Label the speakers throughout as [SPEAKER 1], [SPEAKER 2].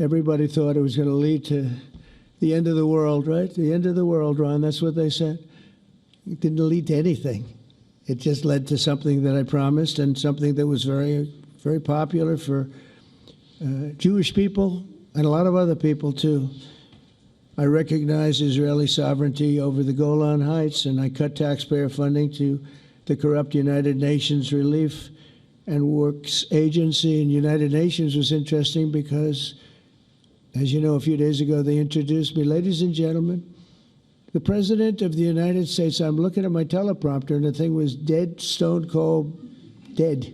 [SPEAKER 1] Everybody thought it was going to lead to the end of the world, right? The end of the world, Ron, that's what they said. It didn't lead to anything. It just led to something that I promised and something that was very, very popular for Jewish people and a lot of other people, too. I recognize Israeli sovereignty over the Golan Heights, and I cut taxpayer funding to the corrupt United Nations Relief and Works Agency. And United Nations was interesting because, as you know, a few days ago, they introduced me. Ladies and gentlemen, the President of the United States. I'm looking at my teleprompter, and the thing was dead, stone cold, dead.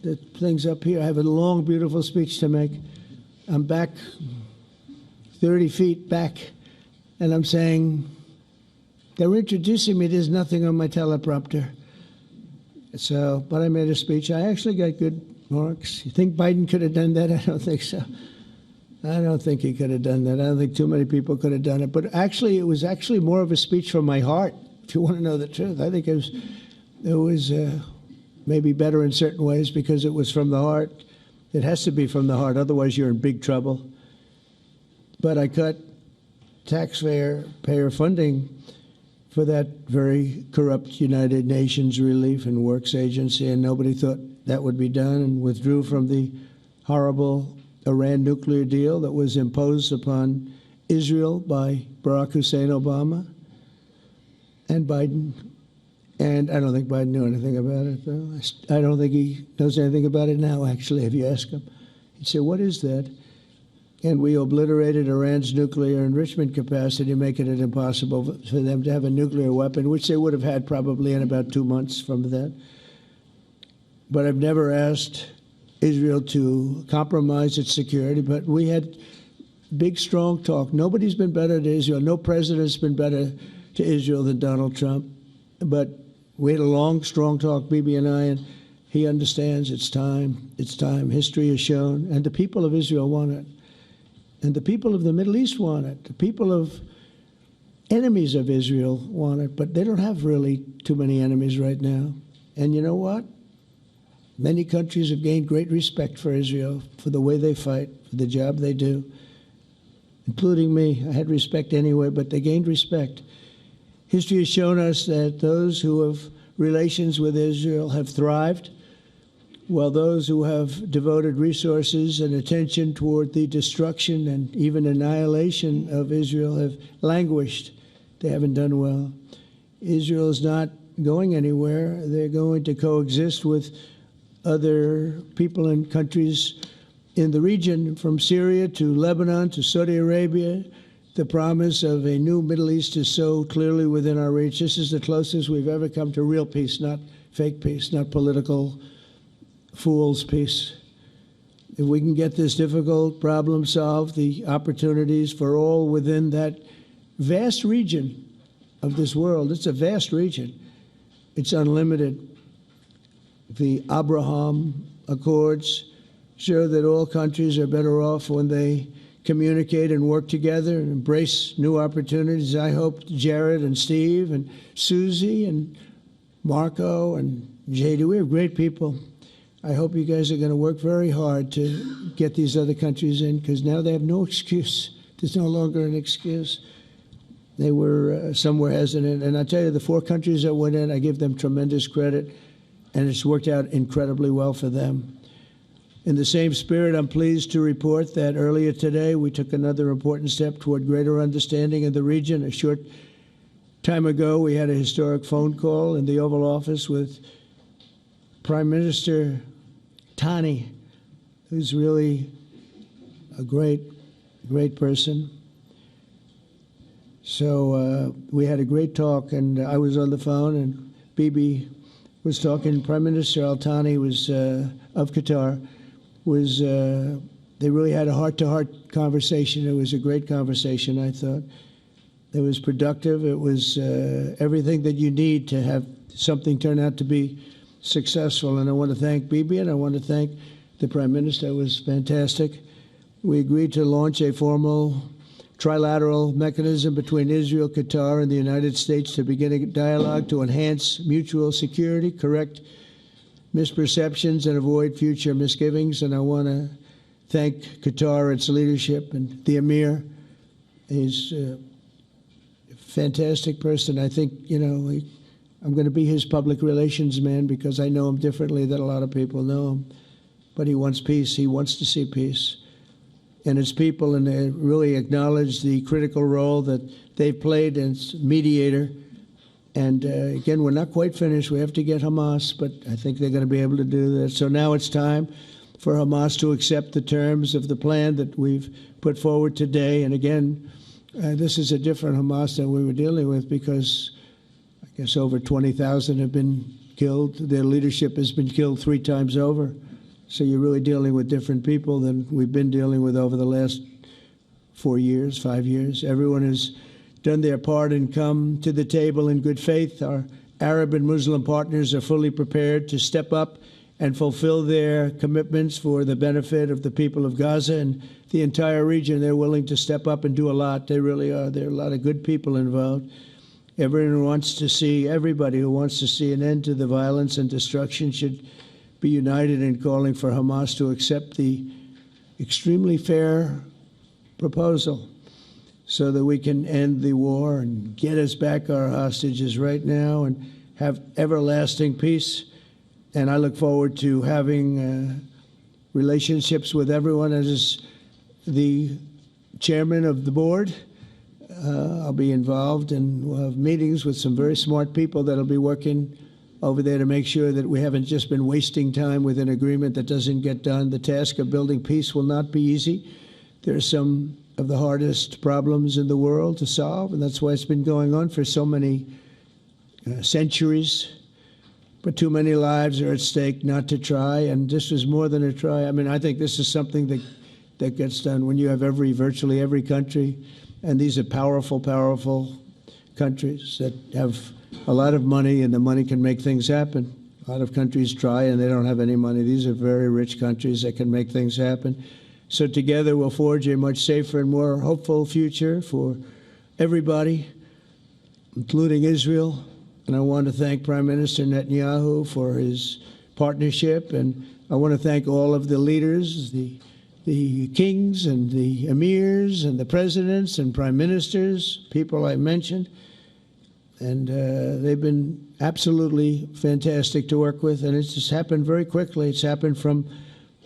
[SPEAKER 1] The thing's up here. I have a long, beautiful speech to make. I'm back 30 feet back, and I'm saying, they're introducing me. There's nothing on my teleprompter. So, but I made a speech. I actually got good marks. You think Biden could have done that? I don't think so. I don't think he could have done that. I don't think too many people could have done it. But actually, it was actually more of a speech from my heart, if you want to know the truth. I think it was maybe better in certain ways because it was from the heart. It has to be from the heart. Otherwise, you're in big trouble. But I cut taxpayer funding for that very corrupt United Nations Relief and Works Agency, and nobody thought that would be done, and withdrew from the horrible Iran nuclear deal that was imposed upon Israel by Barack Hussein Obama and Biden. And I don't think Biden knew anything about it, though. I don't think he knows anything about it now, actually, if you ask him. He'd say, what is that? And we obliterated Iran's nuclear enrichment capacity, making it impossible for them to have a nuclear weapon, which they would have had probably in about 2 months from that. But I've never asked Israel to compromise its security, but we had big, strong talk. Nobody's been better to Israel. No president's been better to Israel than Donald Trump. But we had a long, strong talk, Bibi and I, and he understands it's time. It's time. History has shown, and the people of Israel want it. And the people of the Middle East want it. The people of enemies of Israel want it, but they don't have really too many enemies right now. And you know what? Many countries have gained great respect for Israel, for the way they fight, for the job they do, including me. I had respect anyway, but they gained respect. History has shown us that those who have relations with Israel have thrived, while those who have devoted resources and attention toward the destruction and even annihilation of Israel have languished. They haven't done well. Israel is not going anywhere. They're going to coexist with other people and countries in the region, from Syria to Lebanon to Saudi Arabia. The promise of a new Middle East is so clearly within our reach. This is the closest we've ever come to real peace, not fake peace, not political fool's peace. If we can get this difficult problem solved, the opportunities for all within that vast region of this world, it's a vast region, it's unlimited. The Abraham Accords show that all countries are better off when they communicate and work together and embrace new opportunities. I hope Jared and Steve and Susie and Marco and JD, we have great people. I hope you guys are going to work very hard to get these other countries in, because now they have no excuse. There's no longer an excuse. They were, some were hesitant. And I tell you, the 4 countries that went in, I give them tremendous credit, and it's worked out incredibly well for them. In the same spirit, I'm pleased to report that earlier today, we took another important step toward greater understanding of the region. A short time ago, we had a historic phone call in the Oval Office with Prime Minister Tani, who's really a great person. So we had a great talk, and I was on the phone, and Bibi was talking. Prime Minister Al-Thani was of Qatar. They really had a heart-to-heart conversation. It was a great conversation, I thought. It was productive. It was everything that you need to have something turn out to be successful. And I want to thank Bibi, and I want to thank the Prime Minister. It was fantastic. We agreed to launch a formal trilateral mechanism between Israel, Qatar, and the United States to begin a dialogue to enhance mutual security, correct misperceptions, and avoid future misgivings. And I want to thank Qatar, its leadership, and the Emir. He's a fantastic person. I think, I'm going to be his public relations man because I know him differently than a lot of people know him. But he wants peace. He wants to see peace. And his people, and they really acknowledge the critical role that they've played as mediator. And again, we're not quite finished. We have to get Hamas, but I think they're going to be able to do that. So now it's time for Hamas to accept the terms of the plan that we've put forward today. And again, this is a different Hamas than we were dealing with because I guess over 20,000 have been killed. Their leadership has been killed 3 times over. So you're really dealing with different people than we've been dealing with over the last 4 years, 5 years. Everyone has done their part and come to the table in good faith. Our Arab and Muslim partners are fully prepared to step up and fulfill their commitments for the benefit of the people of Gaza and the entire region. They're willing to step up and do a lot. They really are. There are a lot of good people involved. Everybody who wants to see an end to the violence and destruction should be united in calling for Hamas to accept the extremely fair proposal so that we can end the war and get us back our hostages right now and have everlasting peace. And I look forward to having relationships with everyone. As the chairman of the board, I'll be involved, and we'll have meetings with some very smart people that'll be working over there to make sure that we haven't just been wasting time with an agreement that doesn't get done. The task of building peace will not be easy. There are some of the hardest problems in the world to solve, and that's why it's been going on for so many centuries. But too many lives are at stake not to try, and this is more than a try. I mean, I think this is something that gets done when you have virtually every country, and these are powerful, powerful countries that have a lot of money, and the money can make things happen. A lot of countries try, and they don't have any money. These are very rich countries that can make things happen. So together we'll forge a much safer and more hopeful future for everybody, including Israel. And I want to thank Prime Minister Netanyahu for his partnership. And I want to thank all of the leaders, the kings and the emirs and the presidents and prime ministers, people I mentioned. And they've been absolutely fantastic to work with. And it's just happened very quickly. It's happened from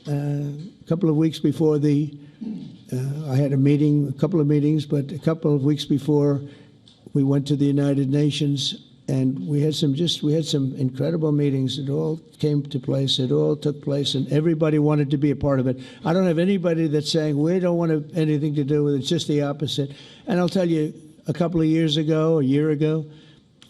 [SPEAKER 1] a couple of weeks before I had a couple of meetings, but a couple of weeks before we went to the United Nations. And we had some incredible meetings. It all came to place. It all took place, and everybody wanted to be a part of it. I don't have anybody that's saying we don't want anything to do with it. It's just the opposite. And I'll tell you, a couple of years ago, a year ago,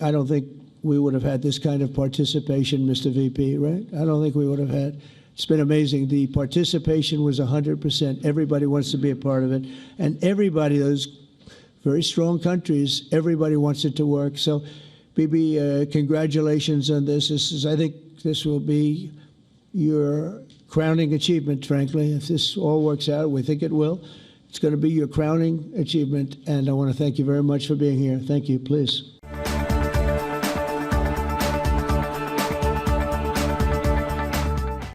[SPEAKER 1] I don't think we would have had this kind of participation, Mr. VP, right? I don't think we would have had. It's been amazing. The participation was 100%. Everybody wants to be a part of it. And everybody, those very strong countries, everybody wants it to work. So, Bibi, congratulations on this. I think this will be your crowning achievement, frankly. If this all works out, we think it will. It's going to be your crowning achievement, and I want to thank you very much for being here. Thank you. Please.